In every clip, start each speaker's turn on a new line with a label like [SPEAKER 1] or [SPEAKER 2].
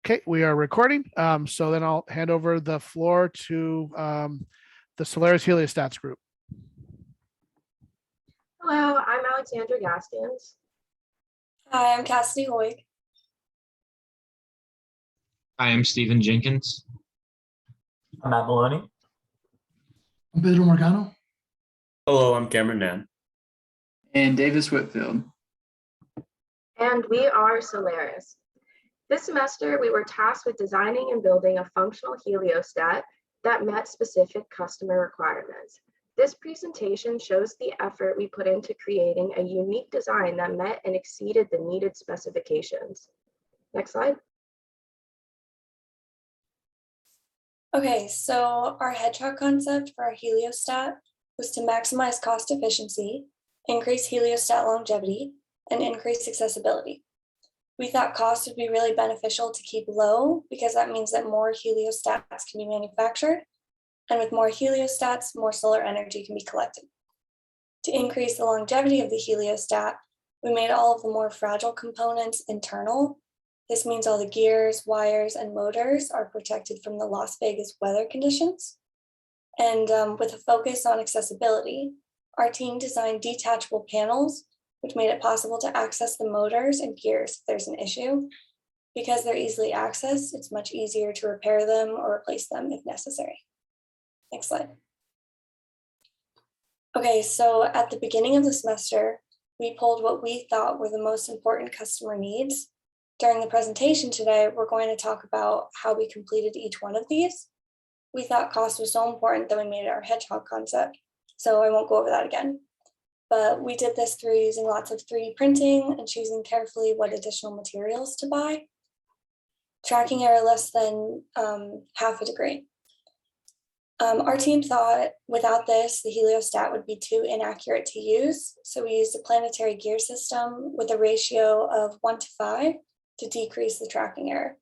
[SPEAKER 1] Okay, we are recording. So then I'll hand over the floor to the Solaris Heliostats group.
[SPEAKER 2] Hello, I'm Alexandra Gaskins.
[SPEAKER 3] Hi, I'm Cassidy Hoyt.
[SPEAKER 4] Hi, I'm Stephen Jenkins.
[SPEAKER 5] I'm Matt Maloney.
[SPEAKER 6] I'm Pedro Marcano.
[SPEAKER 7] Hello, I'm Cameron Nan.
[SPEAKER 8] And Davis Whitfield.
[SPEAKER 2] And we are Solaris. This semester, we were tasked with designing and building a functional heliostat that met specific customer requirements. This presentation shows the effort we put into creating a unique design that met and exceeded the needed specifications. Next slide.
[SPEAKER 3] Okay, so our hedgehog concept for our heliostat was to maximize cost efficiency, increase heliostat longevity, and increase accessibility. We thought cost would be really beneficial to keep low because that means that more heliostats can be manufactured, and with more heliostats, more solar energy can be collected. To increase the longevity of the heliostat, we made all of the more fragile components internal. This means all the gears, wires, and motors are protected from the Las Vegas weather conditions. And with a focus on accessibility, our team designed detachable panels, which made it possible to access the motors and gears if there's an issue. Because they're easily accessed, it's much easier to repair them or replace them if necessary. Next slide. Okay, so at the beginning of the semester, we pulled what we thought were the most important customer needs. During the presentation today, we're going to talk about how we completed each one of these. We thought cost was so important that we made it our hedgehog concept, so I won't go over that again. But we did this through using lots of 3D printing and choosing carefully what additional materials to buy. Tracking error less than half a degree. Our team thought without this, the heliostat would be too inaccurate to use. So we used a planetary gear system with a ratio of 1:5 to decrease the tracking error.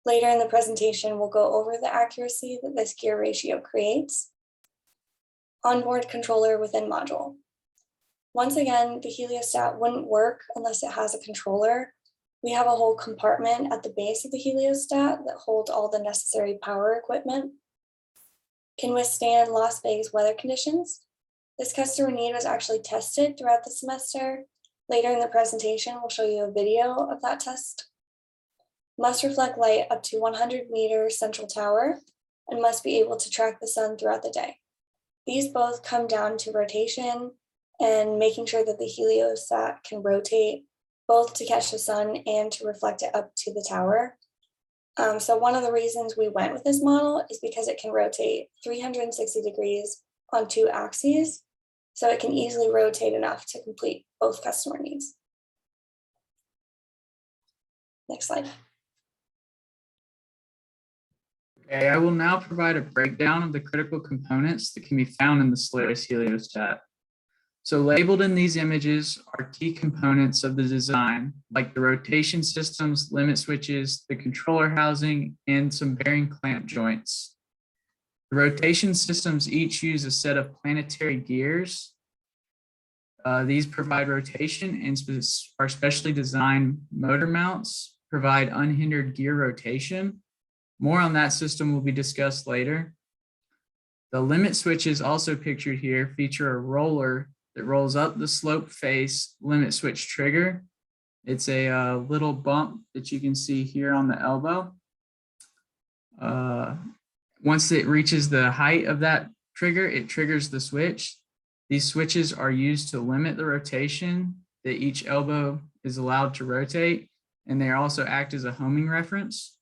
[SPEAKER 3] Later in the presentation, we'll go over the accuracy that this gear ratio creates. Onboard controller within module. Once again, the heliostat wouldn't work unless it has a controller. We have a whole compartment at the base of the heliostat that holds all the necessary power equipment. Can withstand Las Vegas weather conditions. This customer need was actually tested throughout the semester. Later in the presentation, we'll show you a video of that test. Must reflect light up to 100 meters central tower and must be able to track the sun throughout the day. These both come down to rotation and making sure that the heliostat can rotate both to catch the sun and to reflect it up to the tower. So one of the reasons we went with this model is because it can rotate 360 degrees on 2 axes, so it can easily rotate enough to complete both customer needs. Next slide.
[SPEAKER 8] Okay, I will now provide a breakdown of the critical components that can be found in the Solaris heliostat. So labeled in these images are key components of the design, like the rotation systems, limit switches, the controller housing, and some bearing clamp joints. The rotation systems each use a set of planetary gears. These provide rotation, and our specially designed motor mounts provide unhindered gear rotation. More on that system will be discussed later. The limit switches, also pictured here, feature a roller that rolls up the slope face limit switch trigger. It's a little bump that you can see here on the elbow. Once it reaches the height of that trigger, it triggers the switch. These switches are used to limit the rotation that each elbow is allowed to rotate, and they also act as a homing reference.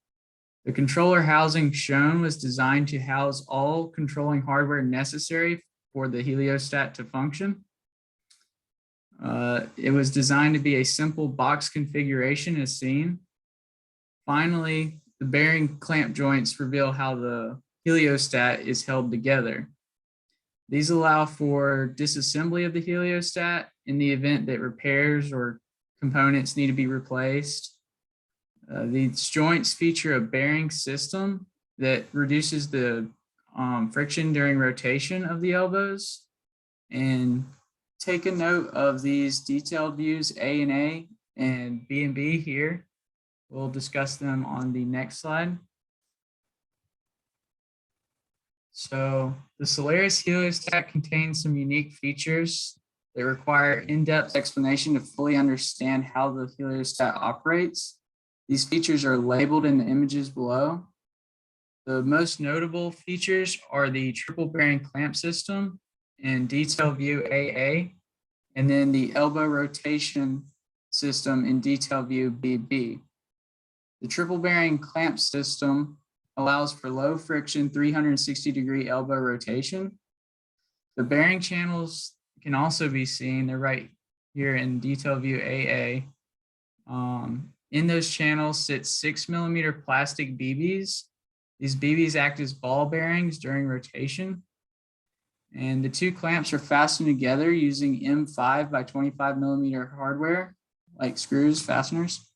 [SPEAKER 8] The controller housing shown was designed to house all controlling hardware necessary for the heliostat to function. It was designed to be a simple box configuration as seen. Finally, the bearing clamp joints reveal how the heliostat is held together. These allow for disassembly of the heliostat in the event that repairs or components need to be replaced. These joints feature a bearing system that reduces the friction during rotation of the elbows. And take a note of these detailed views A and A and B here. We'll discuss them on the next slide. So the Solaris heliostat contains some unique features that require in-depth explanation to fully understand how the heliostat operates. These features are labeled in the images below. The most notable features are the triple bearing clamp system in detail view AA, and then the elbow rotation system in detail view BB. The triple bearing clamp system allows for low friction 360-degree elbow rotation. The bearing channels can also be seen, they're right here in detail view AA. In those channels sit 6mm plastic BBs. These BBs act as ball bearings during rotation. And the two clamps are fastened together using M5 by 25mm hardware, like screws, fasteners.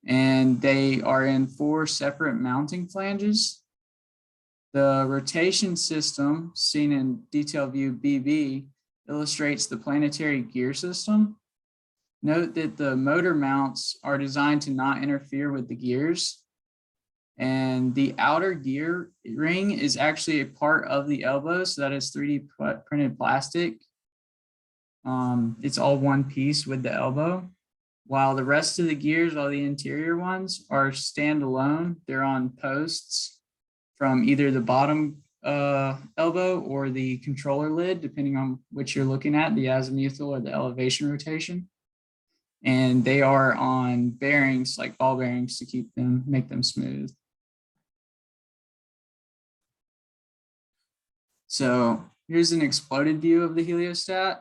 [SPEAKER 8] And they are in 4 separate mounting flanges. The rotation system, seen in detail view BB, illustrates the Planetary gear system. Note that the motor mounts are designed to not interfere with the gears. And the outer gear ring is actually a part of the elbow, so that is 3D printed plastic. It's all one piece with the elbow, while the rest of the gears, all the interior ones, are standalone. They're on posts from either the bottom elbow or the controller lid, depending on which you're looking at, the azimuthal or the elevation rotation. And they are on bearings, like ball bearings, to make them smooth. So here's an exploded view of the heliostat,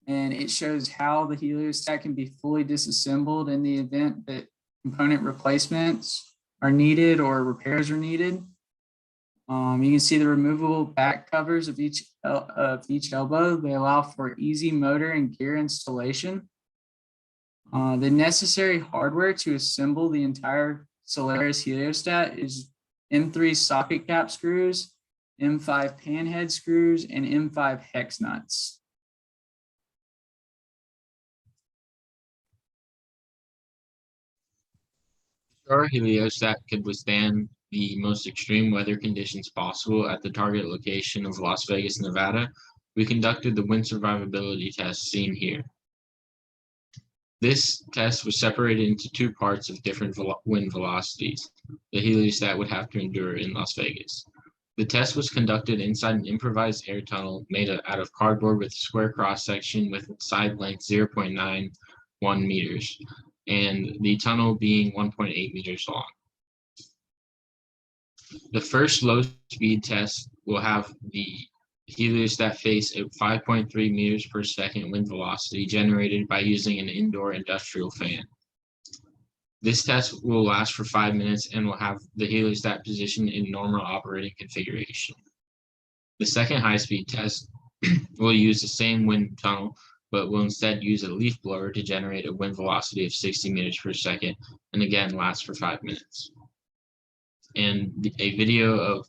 [SPEAKER 8] and it shows how the heliostat can be fully disassembled in the event that component replacements are needed or repairs are needed. You can see the removable back covers of each elbow. They allow for easy motor and gear installation. The necessary hardware to assemble the entire Solaris heliostat is M3 socket cap screws, M5 panhead screws, and M5 hex nuts.
[SPEAKER 4] Our heliostat could withstand the most extreme weather conditions possible at the target location of Las Vegas, Nevada. We conducted the wind survivability test seen here. This test was separated into 2 parts of different wind velocities the heliostat would have to endure in Las Vegas. The test was conducted inside an improvised air tunnel made out of cardboard with a square cross-section with side length 0.91 meters, and the tunnel being 1.8 meters long. The first low-speed test will have the heliostat face at 5.3 meters per second wind velocity generated by using an indoor industrial fan. This test will last for 5 minutes and will have the heliostat positioned in normal operating configuration. The second high-speed test will use the same wind tunnel, but will instead use a leaf blower to generate a wind velocity of 60 meters per second, and again last for 5 minutes. And a video of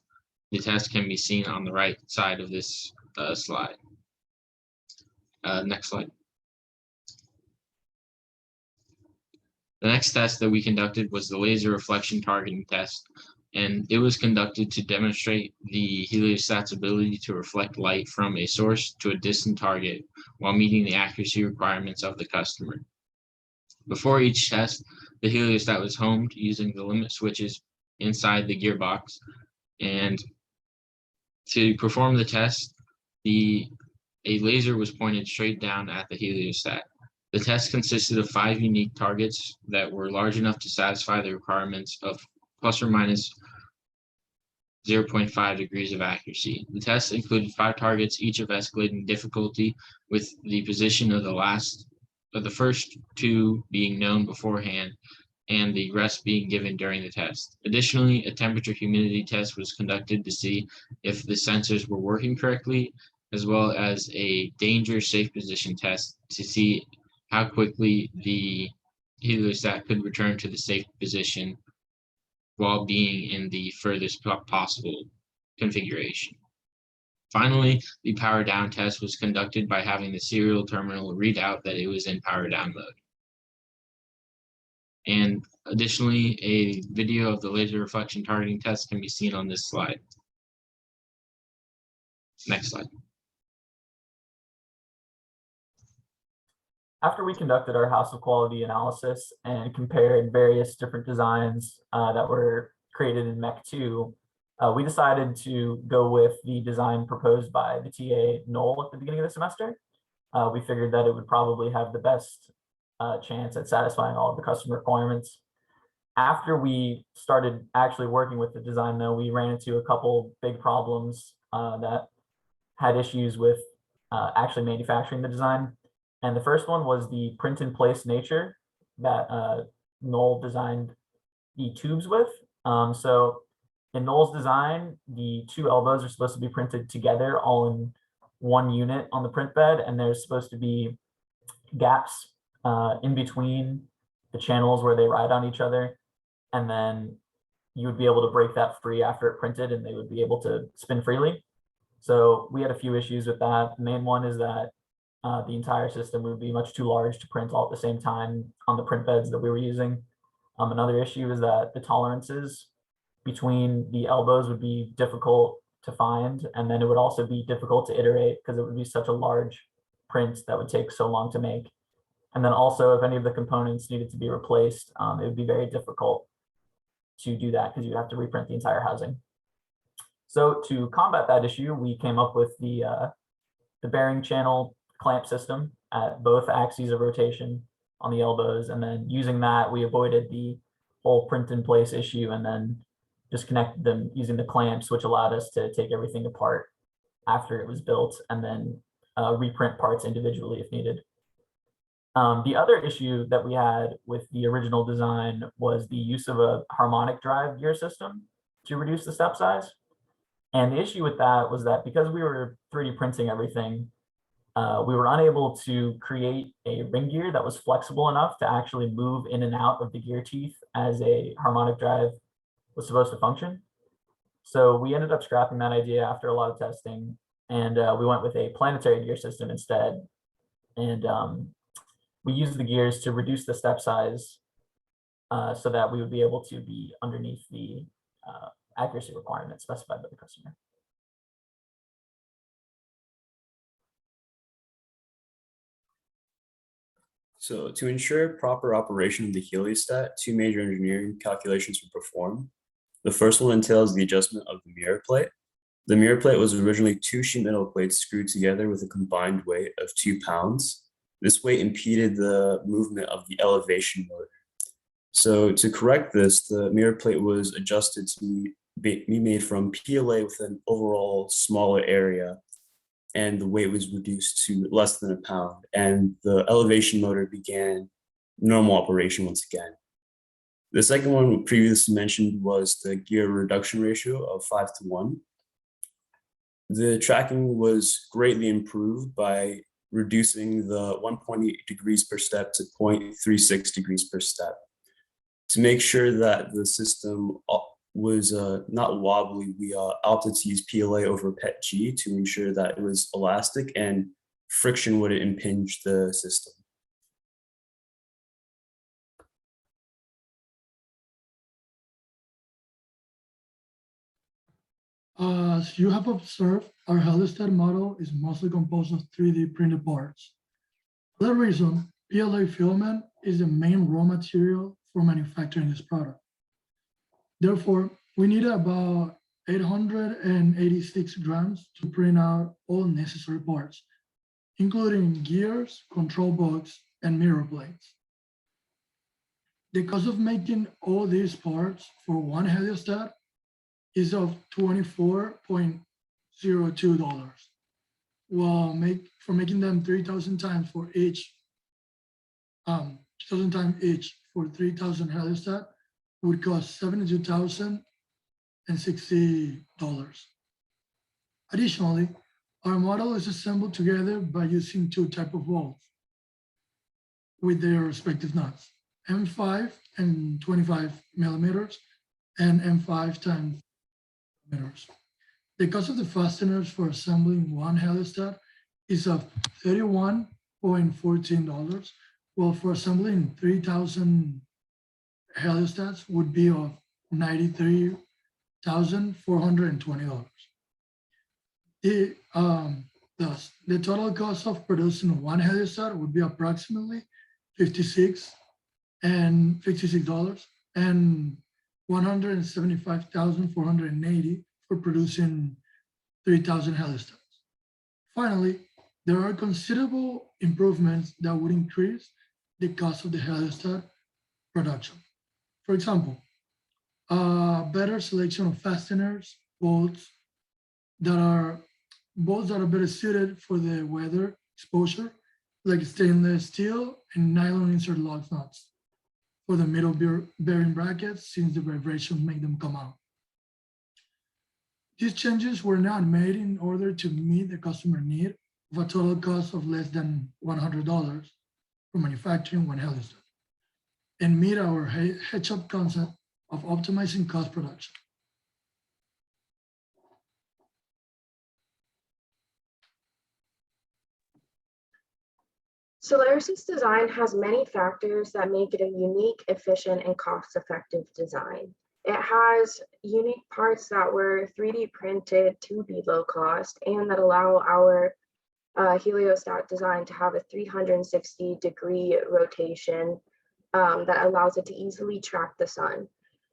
[SPEAKER 4] the test can be seen on the right side of this slide. Next slide. The next test that we conducted was the laser reflection targeting test, and it was conducted to demonstrate the heliostat's ability to reflect light from a source to a distant target while meeting the accuracy requirements of the customer. Before each test, the heliostat was homed using the limit switches inside the gearbox, and to perform the test, a laser was pointed straight down at the heliostat. The test consisted of 5 unique targets that were large enough to satisfy the requirements of plus or minus 0.5 degrees of accuracy. The test included 5 targets, each of escalating difficulty, with the position of the first 2 being known beforehand and the rest being given during the test. Additionally, a temperature humidity test was conducted to see if the sensors were working correctly, as well as a danger safe position test to see how quickly the heliostat could return to the safe position while being in the furthest possible configuration. Finally, the power down test was conducted by having the serial terminal read out that it was in power down mode. And additionally, a video of the laser reflection targeting test can be seen on this slide. Next slide.
[SPEAKER 5] After we conducted our house of quality analysis and compared various different designs that were created in MEC 2, we decided to go with the design proposed by the TA Knoll at the beginning of the semester. We figured that it would probably have the best chance at satisfying all of the customer requirements. After we started actually working with the design, though, we ran into a couple big problems that had issues with actually manufacturing the design. And the first one was the print in place nature that Knoll designed the tubes with. So in Knoll's design, the two elbows are supposed to be printed together all in one unit on the print bed, and there's supposed to be gaps in between the channels where they ride on each other. And then you would be able to break that free after it printed and they would be able to spin freely. So we had a few issues with that. The main one is that the entire system would be much too large to print all at the same time on the print beds that we were using. Another issue is that the tolerances between the elbows would be difficult to find, and then it would also be difficult to iterate because it would be such a large print that would take so long to make. And then also, if any of the components needed to be replaced, it would be very difficult to do that because you have to reprint the entire housing. So to combat that issue, we came up with the bearing channel clamp system at both axes of rotation on the elbows. And then using that, we avoided the whole print in place issue and then just connected them using the clamps, which allowed us to take everything apart after it was built and then reprint parts individually if needed. The other issue that we had with the original design was the use of a harmonic drive gear system to reduce the step size. And the issue with that was that because we were 3D printing everything, we were unable to create a ring gear that was flexible enough to actually move in and out of the gear teeth as a harmonic drive was supposed to function. So we ended up scrapping that idea after a lot of testing, and we went with a planetary gear system instead. And we used the gears to reduce the step size so that we would be able to be underneath the accuracy requirements specified by the customer.
[SPEAKER 7] So to ensure proper operation of the heliostat, two major engineering calculations were performed. The first one entails the adjustment of the mirror plate. The mirror plate was originally two sheet metal plates screwed together with a combined weight of 2 pounds. This weight impeded the movement of the elevation motor. So to correct this, the mirror plate was adjusted to be made from PLA with an overall smaller area, and the weight was reduced to less than 1 pound, and the elevation motor began normal operation once again. The second one previously mentioned was the gear reduction ratio of 5:1. The tracking was greatly improved by reducing the 1.8 degrees per step to 0.36 degrees per step. To make sure that the system was not wobbly, we opted to use PLA over PETG to ensure that it was elastic and friction wouldn't impinge the system.
[SPEAKER 6] As you have observed, our heliostat model is mostly composed of 3D printed parts. For that reason, PLA filament is the main raw material for manufacturing this product. Therefore, we need about 886 grams to print out all necessary parts, including gears, control box, and mirror plates. The cost of making all these parts for one heliostat is of $24.02, while for making them 3,000 times for each, 2,000 times each for 3,000 heliostat would cost $72,060. Additionally, our model is assembled together by using two types of bolts with their respective nuts, M5 and 25 millimeters and M5 times millimeters. The cost of the fasteners for assembling one heliostat is of $31.14, while for assembling 3,000 heliostats would be of $93,420. Thus, the total cost of producing one heliostat would be approximately $56 and $175,480 for producing 3,000 heliostats. Finally, there are considerable improvements that would increase the cost of the heliostat production. For example, a better selection of fasteners, bolts that are better suited for the weather exposure, like stainless steel and nylon insert lug nuts for the middle bearing brackets, since the vibrations make them come out. These changes were not made in order to meet the customer need of a total cost of less than $100 for manufacturing one heliostat, and meet our head-shop concept of optimizing cost production.
[SPEAKER 2] Solaris's design has many factors that make it a unique, efficient, and cost-effective design. It has unique parts that were 3D printed to be low cost and that allow our heliostat design to have a 360-degree rotation that allows it to easily track the sun.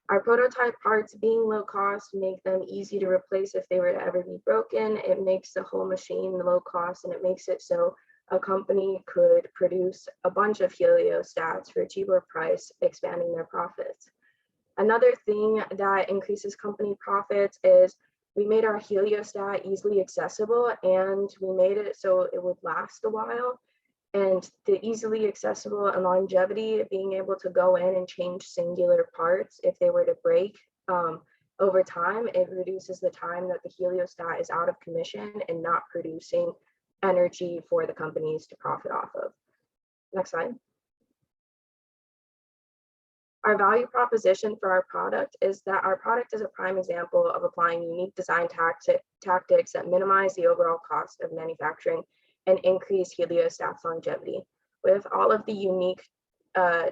[SPEAKER 2] Our prototype parts being low cost make them easy to replace if they were to ever be broken. It makes the whole machine low cost, and it makes it so a company could produce a bunch of heliostats for a cheaper price, expanding their profits. Another thing that increases company profits is we made our heliostat easily accessible, and we made it so it would last a while. And the easily accessible and longevity, being able to go in and change singular parts if they were to break over time, it reduces the time that the heliostat is out of commission and not producing energy for the companies to profit off of. Next slide. Our value proposition for our product is that our product is a prime example of applying unique design tactics that minimize the overall cost of manufacturing and increase heliostat's longevity. With all of the unique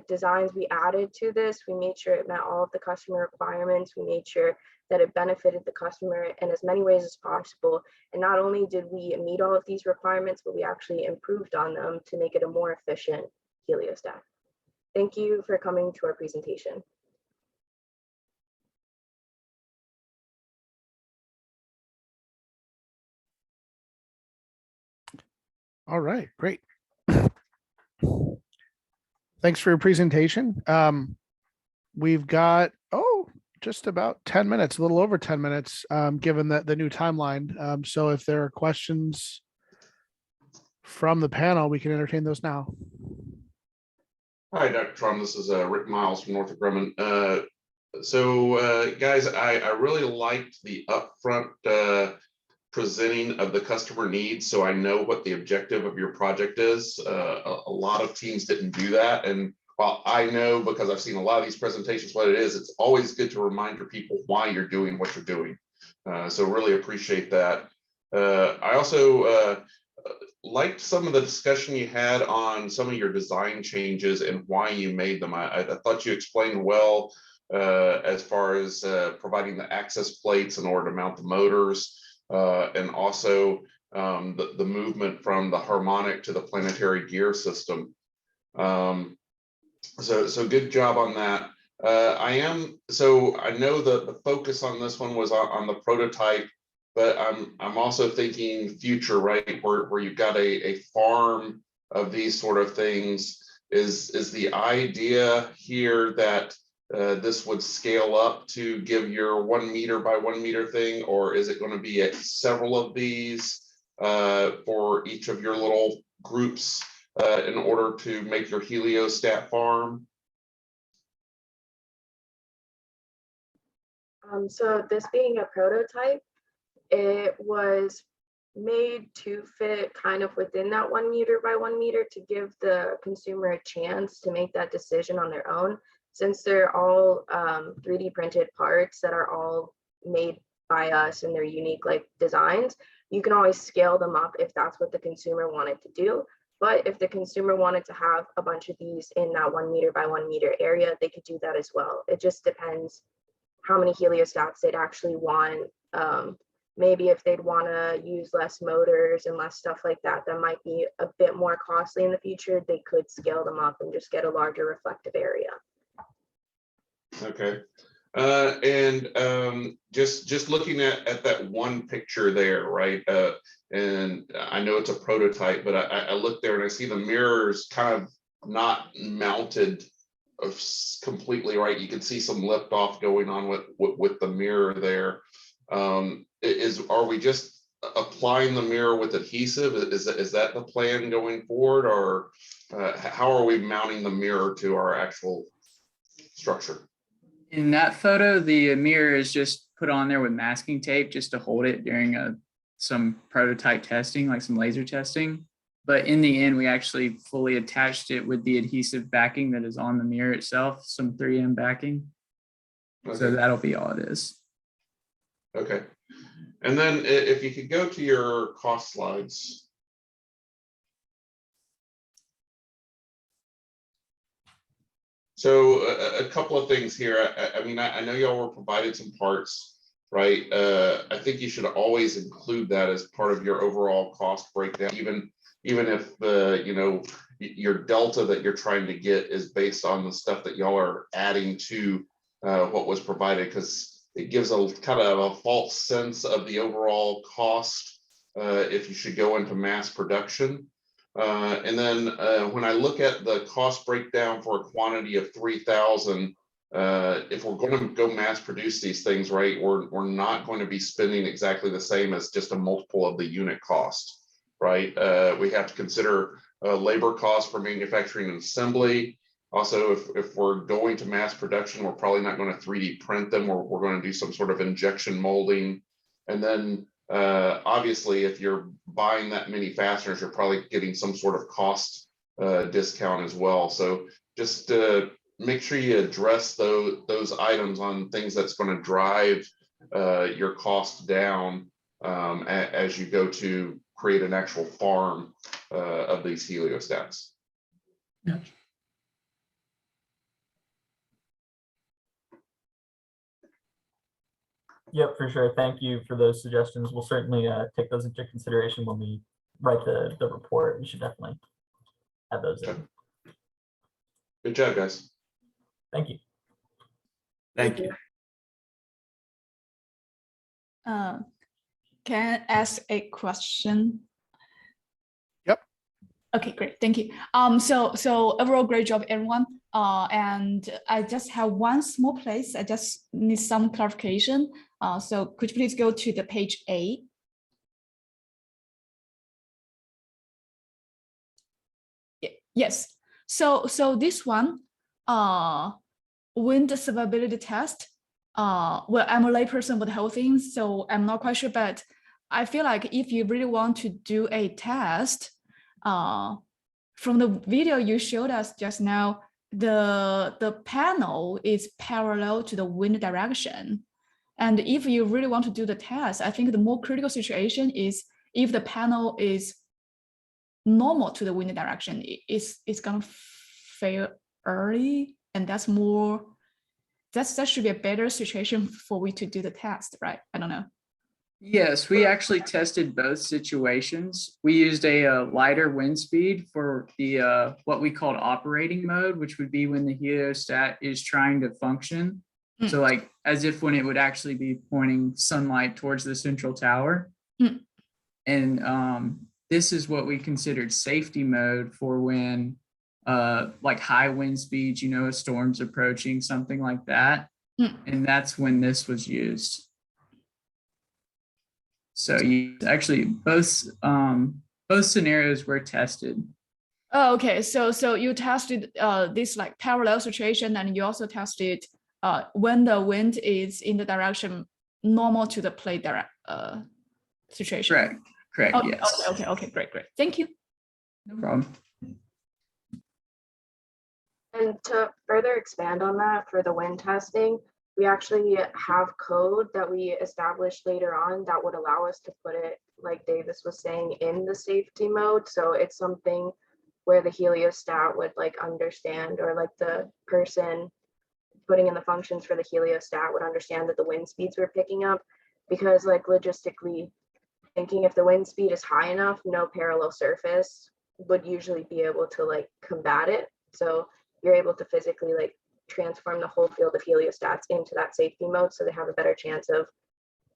[SPEAKER 2] designs we added to this, we made sure it met all of the customer requirements. We made sure that it benefited the customer in as many ways as possible. And not only did we meet all of these requirements, but we actually improved on them to make it a more efficient heliostat. Thank you for coming to our presentation.
[SPEAKER 1] All right, great. Thanks for your presentation. We've got, just about 10 minutes, a little over 10 minutes, given the new timeline. So if there are questions from the panel, we can entertain those now.
[SPEAKER 9] Hi, Dr. Trum. This is Rick Miles from Northrop Grumman. Guys, I really liked the upfront presenting of the customer needs, so I know what the objective of your project is. A lot of teams didn't do that, and while I know, because I've seen a lot of these presentations, what it is, it's always good to remind your people why you're doing what you're doing. So really appreciate that. I also liked some of the discussion you had on some of your design changes and why you made them. I thought you explained well as far as providing the access plates in order to mount the motors, and also the movement from the harmonic to the planetary gear system. So good job on that. I know the focus on this one was on the prototype, but I'm also thinking future, right? Where you've got a farm of these sort of things. Is the idea here that this would scale up to give your 1 meter by 1 meter thing, or is it going to be at several of these for each of your little groups in order to make your heliostat farm?
[SPEAKER 2] So this being a prototype, it was made to fit kind of within that 1 meter by 1 meter to give the consumer a chance to make that decision on their own. Since they're all 3D printed parts that are all made by us and they're unique like designs, you can always scale them up if that's what the consumer wanted to do. But if the consumer wanted to have a bunch of these in that 1 meter by 1 meter area, they could do that as well. It just depends how many heliostats they'd actually want. Maybe if they'd want to use less motors and less stuff like that, that might be a bit more costly in the future. They could scale them up and just get a larger reflective area.
[SPEAKER 9] Okay. Just looking at that one picture there, right? And I know it's a prototype, but I look there and I see the mirrors kind of not mounted completely right. You can see some lift off going on with the mirror there. Are we just applying the mirror with adhesive? Is that the plan going forward, or how are we mounting the mirror to our actual structure?
[SPEAKER 8] In that photo, the mirror is just put on there with masking tape just to hold it during some prototype testing, like some laser testing. But in the end, we actually fully attached it with the adhesive backing that is on the mirror itself, some 3M backing.
[SPEAKER 9] Okay.
[SPEAKER 8] So that'll be all it is.
[SPEAKER 9] Okay. And then if you could go to your cost slides. So a couple of things here. I mean, I know y'all were provided some parts, right? I think you should always include that as part of your overall cost breakdown, even if you know, your delta that you're trying to get is based on the stuff that y'all are adding to what was provided, because it gives a kind of a false sense of the overall cost if you should go into mass production. And then when I look at the cost breakdown for a quantity of 3,000, if we're going to go mass produce these things, right, we're not going to be spending exactly the same as just a multiple of the unit cost, right? We have to consider labor costs for manufacturing and assembly. Also, if we're going to mass production, we're probably not going to 3D print them. We're going to do some sort of injection molding. And then obviously, if you're buying that many fasteners, you're probably getting some sort of cost discount as well. So just make sure you address those items on things that's going to drive your costs down as you go to create an actual farm of these heliostats.
[SPEAKER 6] Yeah.
[SPEAKER 5] Yep, for sure. Thank you for those suggestions. We'll certainly take those into consideration when we write the report. We should definitely add those in.
[SPEAKER 9] Good job, guys.
[SPEAKER 5] Thank you.
[SPEAKER 7] Thank you.
[SPEAKER 10] Can I ask a question?
[SPEAKER 1] Yep.
[SPEAKER 10] Okay, great. Thank you. So overall, great job, everyone. And I just have one small place. I just need some clarification. So could you please go to the page 8? Yes. So this one, wind survivability test. Well, I'm a layperson with the whole thing, so I'm not quite sure, but I feel like if you really want to do a test, from the video you showed us just now, the panel is parallel to the wind direction. And if you really want to do the test, I think the more critical situation is if the panel is normal to the wind direction, it's gonna fail early, and that should be a better situation for we to do the test, right? I don't know.
[SPEAKER 8] Yes, we actually tested both situations. We used a lighter wind speed for the what we called operating mode, which would be when the heliostat is trying to function. So like as if when it would actually be pointing sunlight towards the central tower. And this is what we considered safety mode for when like high wind speeds, you know, a storm's approaching, something like that. And that's when this was used. So you actually both scenarios were tested.
[SPEAKER 10] Oh, okay. So you tested this like parallel situation, and you also tested when the wind is in the direction normal to the plate situation.
[SPEAKER 8] Correct.
[SPEAKER 10] Okay,
[SPEAKER 8] Yes.
[SPEAKER 10] Okay. Great. Thank you.
[SPEAKER 8] No problem.
[SPEAKER 2] And to further expand on that for the wind testing, we actually have code that we established later on that would allow us to put it, like Davis was saying, in the safety mode. So it's something where the heliostat would like understand, or like the person putting in the functions for the heliostat would understand that the wind speeds were picking up, because like logistically thinking, if the wind speed is high enough, no parallel surface would usually be able to like combat it. So you're able to physically like transform the whole field of heliostats into that safety mode, so they have a better chance of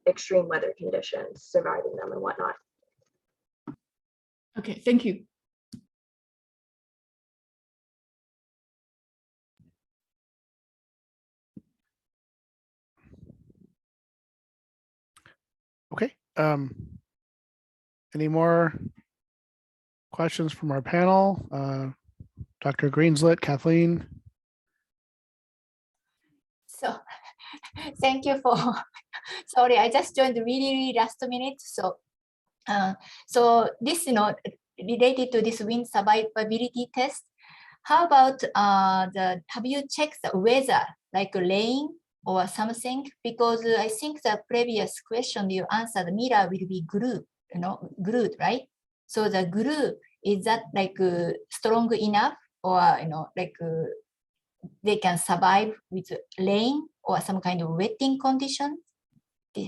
[SPEAKER 2] extreme weather conditions, surviving them and whatnot.
[SPEAKER 10] Okay, thank you.
[SPEAKER 1] Okay. Any more questions from our panel? Dr. Greenslit, Kathleen?
[SPEAKER 11] So thank you for, sorry, I just joined really last minute. So, so this, related to this wind survivability test, how about have you checked the weather, like rain or something? Because I think the previous question you answered, mirror will be glued, glued, right? So the glue, is that like strong enough, or, like they can survive with rain or some kind of wetting condition?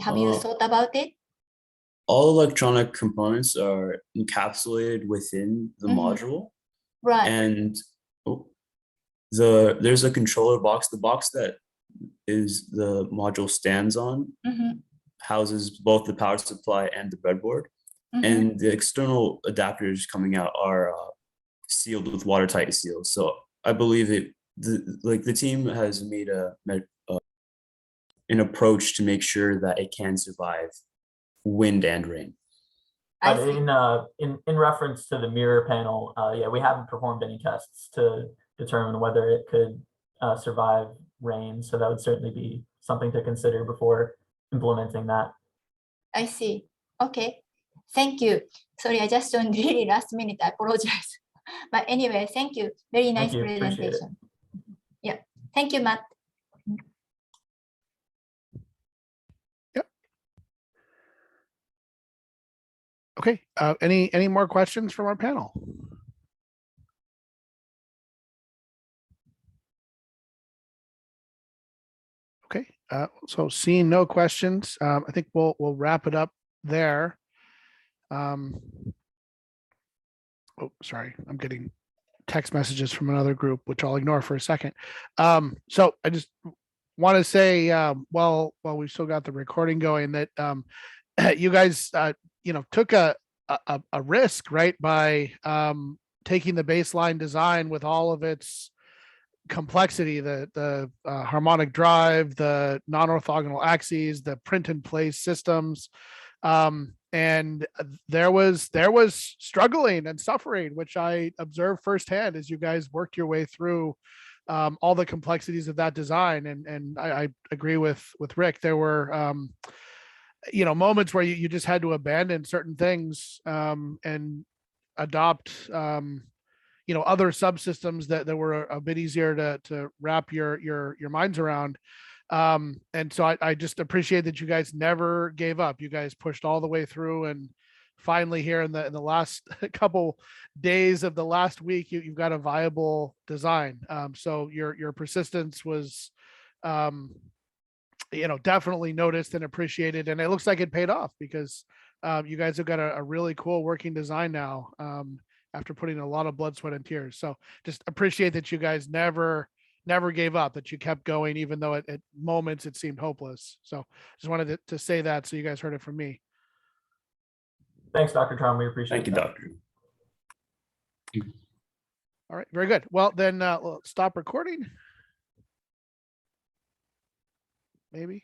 [SPEAKER 11] Have you thought about it?
[SPEAKER 7] All electronic components are encapsulated within the module.
[SPEAKER 11] Right.
[SPEAKER 7] And there's a controller box. The box that is the module stands on houses both the power supply and the breadboard. And the external adapters coming out are sealed with watertight seals. So I believe the team has made an approach to make sure that it can survive wind and rain.
[SPEAKER 5] But in reference to the mirror panel, yeah, we haven't performed any tests to determine whether it could survive rain. So that would certainly be something to consider before implementing that.
[SPEAKER 11] I see. Okay. Thank you. Sorry, I just joined really last minute. I apologize. But anyway, thank you. Very nice presentation. Yeah. Thank you, Matt.
[SPEAKER 1] Yep. Okay. Any more questions from our panel? Okay. So seeing no questions, I think we'll wrap it up there. Oh, sorry, I'm getting text messages from another group, which I'll ignore for a second. So I just want to say, while we still got the recording going, that you guys, took a risk, right, by taking the baseline design with all of its complexity, the harmonic drive, the non-orthogonal axes, the print and place systems. And there was struggling and suffering, which I observed firsthand as you guys worked your way through all the complexities of that design. And I agree with Rick. There were moments where you just had to abandon certain things and adopt other subsystems that were a bit easier to wrap your minds around. And so I just appreciate that you guys never gave up. You guys pushed all the way through, and finally here in the last couple days of the last week, you've got a viable design. So your persistence was, definitely noticed and appreciated, and it looks like it paid off, because you guys have got a really cool working design now, after putting a lot of blood, sweat, and tears. So just appreciate that you guys never gave up, that you kept going, even though at moments it seemed hopeless. So just wanted to say that, so you guys heard it from me.
[SPEAKER 5] Thanks, Dr. Trom. We appreciate it.
[SPEAKER 7] Thank you, Doctor.
[SPEAKER 1] All right, very good. Well, then we'll stop recording. Maybe.